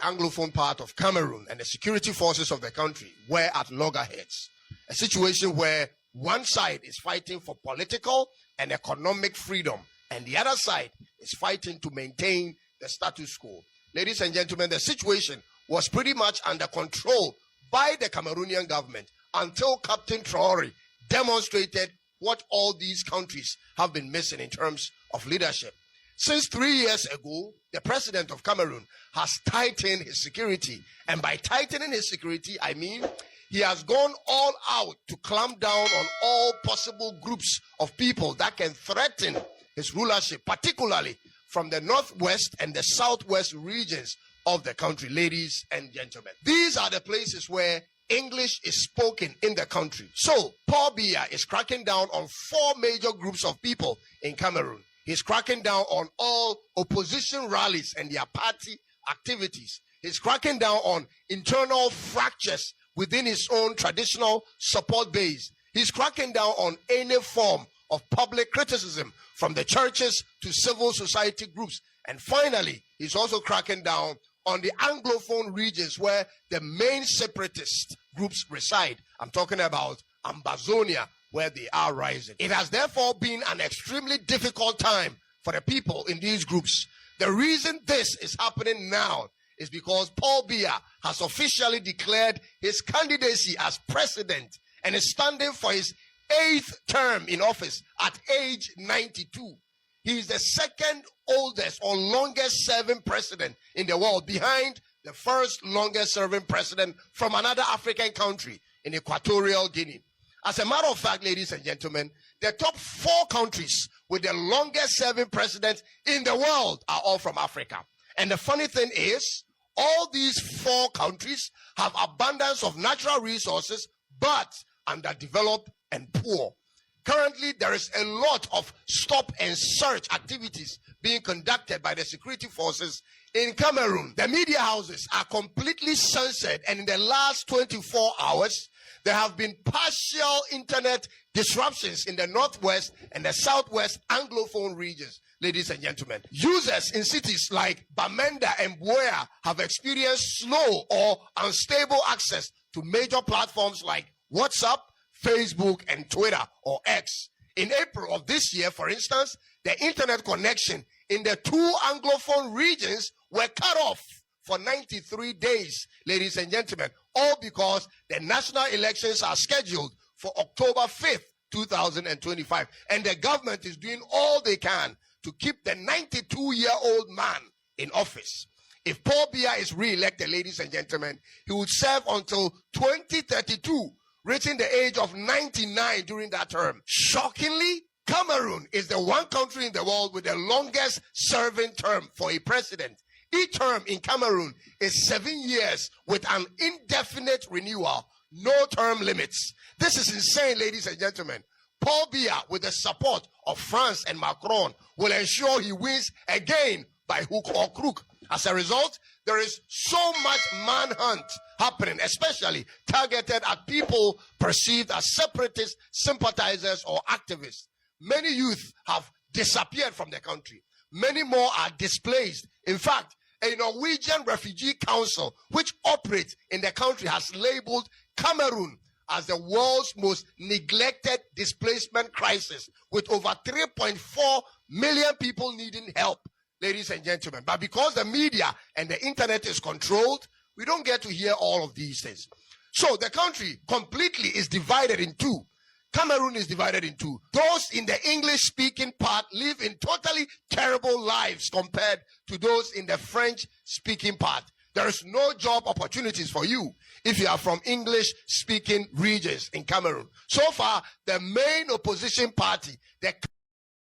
Anglophone part of Cameroon and the security forces of the country were at loggerheads. A situation where one side is fighting for political and economic freedom, and the other side is fighting to maintain the status quo. Ladies and gentlemen, the situation was pretty much under control by the Cameroonian government until Captain Traoré demonstrated what all these countries have been missing in terms of leadership. Since 3 years ago, the president of Cameroon has tightened his security. And by tightening his security, I mean he has gone all out to clamp down on all possible groups of people that can threaten his rulership, particularly from the northwest and the southwest regions of the country, ladies and gentlemen. These are the places where English is spoken in the country. So, Paul Biya is cracking down on 4 major groups of people in Cameroon. He's cracking down on all opposition rallies and their party activities. He's cracking down on internal fractures within his own traditional support base. He's cracking down on any form of public criticism from the churches to civil society groups. And finally, he's also cracking down on the Anglophone regions where the main separatist groups reside. I'm talking about Ambazonia, where they are rising. It has therefore been an extremely difficult time for the people in these groups. The reason this is happening now is because Paul Biya has officially declared his candidacy as president and is standing for his 8th term in office at age 92. He is the second oldest or longest serving president in the world, behind the first longest serving president from another African country in Equatorial Guinea. As a matter of fact, ladies and gentlemen, the top 4 countries with the longest serving presidents in the world are all from Africa. And the funny thing is, all these 4 countries have abundance of natural resources, but underdeveloped and poor. Currently, there is a lot of stop and search activities being conducted by the security forces in Cameroon. The media houses are completely censored, and in the last 24 hours, there have been partial internet disruptions in the northwest and the southwest Anglophone regions. Ladies and gentlemen, users in cities like Bamenda and Buea have experienced slow or unstable access to major platforms like WhatsApp, Facebook, and Twitter or X. In April of this year, for instance, the internet connection in the 2 Anglophone regions were cut off for 93 days, ladies and gentlemen, all because the national elections are scheduled for October 5th, 2025. And the government is doing all they can to keep the 92-year-old man in office. If Paul Biya is re-elected, ladies and gentlemen, he would serve until 2032, reaching the age of 99 during that term. Shockingly, Cameroon is the one country in the world with the longest serving term for a president. Each term in Cameroon is 7 years with an indefinite renewal, no term limits. This is insane, ladies and gentlemen. Paul Biya, with the support of France and Macron, will ensure he wins again by hook or crook. As a result, there is so much manhunt happening, especially targeted at people perceived as separatist sympathizers or activists. Many youth have disappeared from the country. Many more are displaced. In fact, a Norwegian refugee council which operates in the country has labeled Cameroon as the world's most neglected displacement crisis, with over 3.4 million people needing help, ladies and gentlemen. But because the media and the internet is controlled, we don't get to hear all of these things. So the country completely is divided in 2. Cameroon is divided in 2. Those in the English-speaking part live in totally terrible lives compared to those in the French-speaking part. There is no job opportunities for you if you are from English-speaking regions in Cameroon. So far, the main opposition party, the